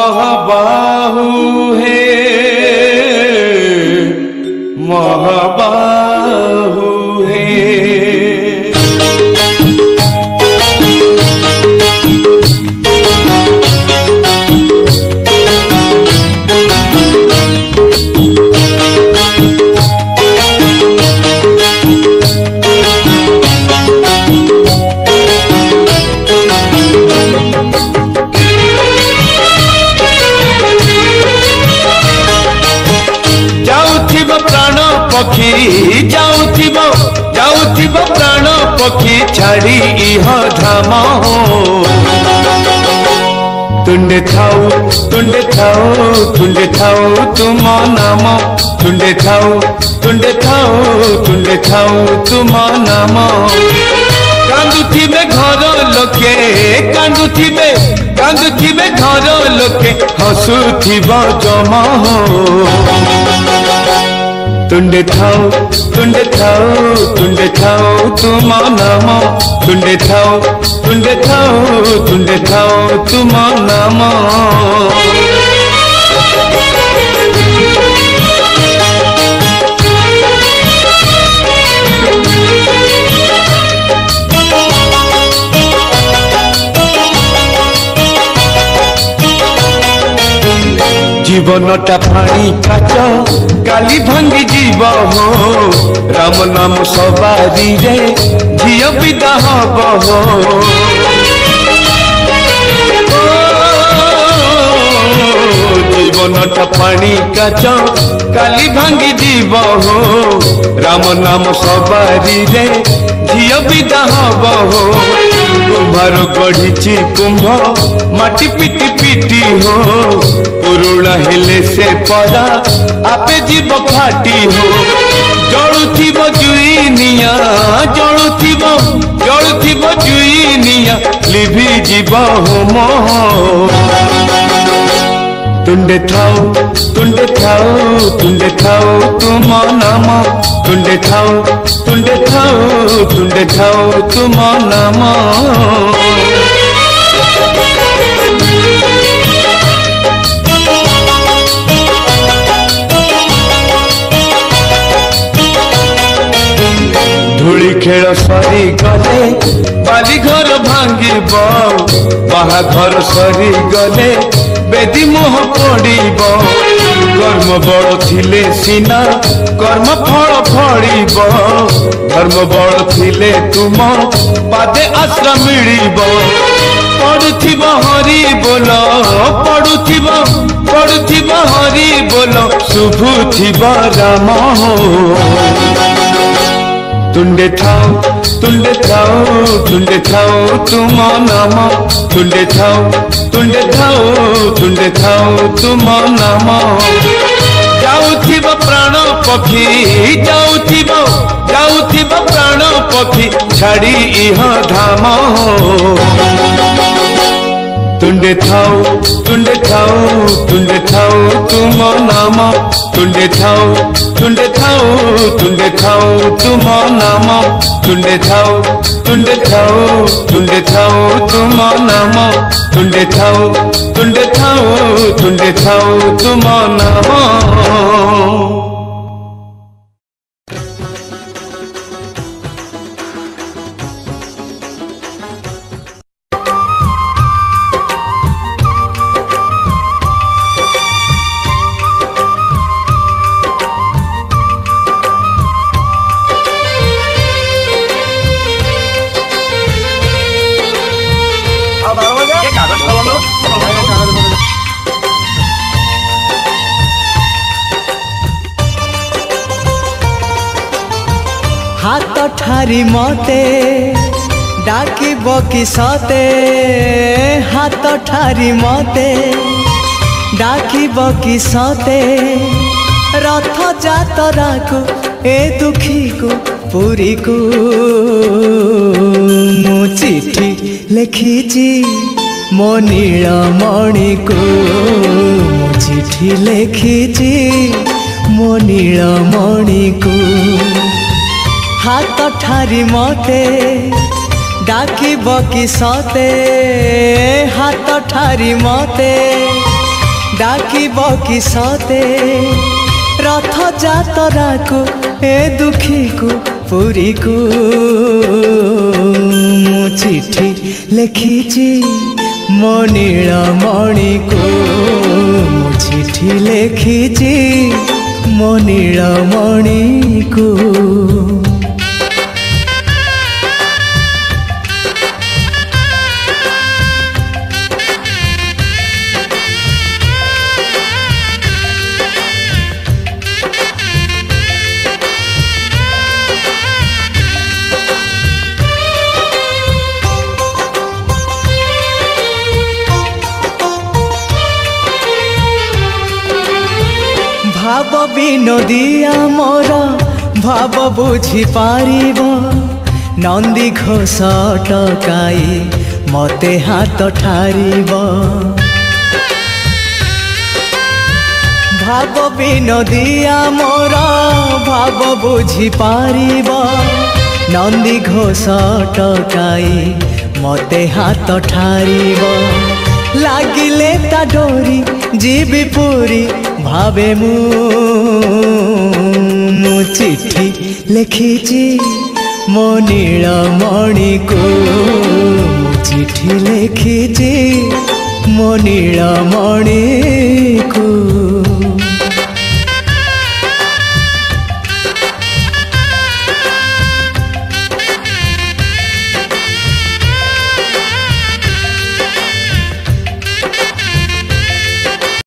महाबाहु हे महाबाहु हे। पक्षी जाउथिब प्राण पक्षी छाड़ी इह धाम तुंडे थाऊ तुम नाम तुंडे थाऊ तुम नाम। कांदुथिबे घर लोके कांदुथिबे घर लोके हसुथिब जमा तुंडे थाऊ तुम नाम तुंडे थाऊ तुम नाम। जीवनटा पानी काच काली भांगी जीव हो राम नाम सवारी रे झियो विदा हब हो। जीवनटा पानी काच काली भांगी जीव हो राम नाम सवारी रे झियो विदा हब हो। कुम्भार गढ़ी कुंभ माटी पिटी पिटी हो पुरुणा हेले से परा आपे जीव फाटी हो। जलुथिब जुई निया लिभि जीव होम तुंडे थाऊ तुम नाम तुंडे थाऊ तुम नाम। धूली खेल सरी गले बाली घर भांगिब बाहाघर सरी गले बेदी मोह पड़ब। कर्म बल थिले सिना कर्म फल फड़ब धर्म बल थिले तुम पादे आश्रय मिलिब। पड़ुथिब हरि बोल पड़ुथिब हरि बोल शुभुथिब राम तुंडे थाऊ तुम नाम तुंडे थाऊ तुम नाम। जाउथिब प्राण पक्षी जाउथिब प्राण पक्षी छाड़ी इह धाम तुंडे थाऊ तुम नाम तुंडे थाऊ तुम नाम तुंडे थाऊ तुम नाम तुंडे थाऊ तुम नाम। हाथ ठारी मते डाकिब कि सते हाथ ठारी मते डाकिब कि सते रथ जातरा को ए दुखी को पुरी को मु चिठी लिखिची मो नीलमणि को मु चिठी लिखिची मो नीलमणि को हाथ ठारी मते डाकिब कि सते हाथ ठारी मते डाकिब कि सते रथ जातरा को ए दुखी को पुरी को मु चिठी लिखिची मो नीलमणि को मु चिठी लिखिची मो नीलमणि को। भाव विनोदिया मोर भाव बुझी पारिब नंदी घोष टकाई मते हाथ ठारिब। भाव विनोदिया मोर भाव बुझी पारिब नंदी घोष टकाई मते हाथ ठारिब। लागिले ता डोरी जीवी पूरी भावे मु चिठी लिखिची मो नीलमणि को मु चिठी लिखिची मो नीलमणि को।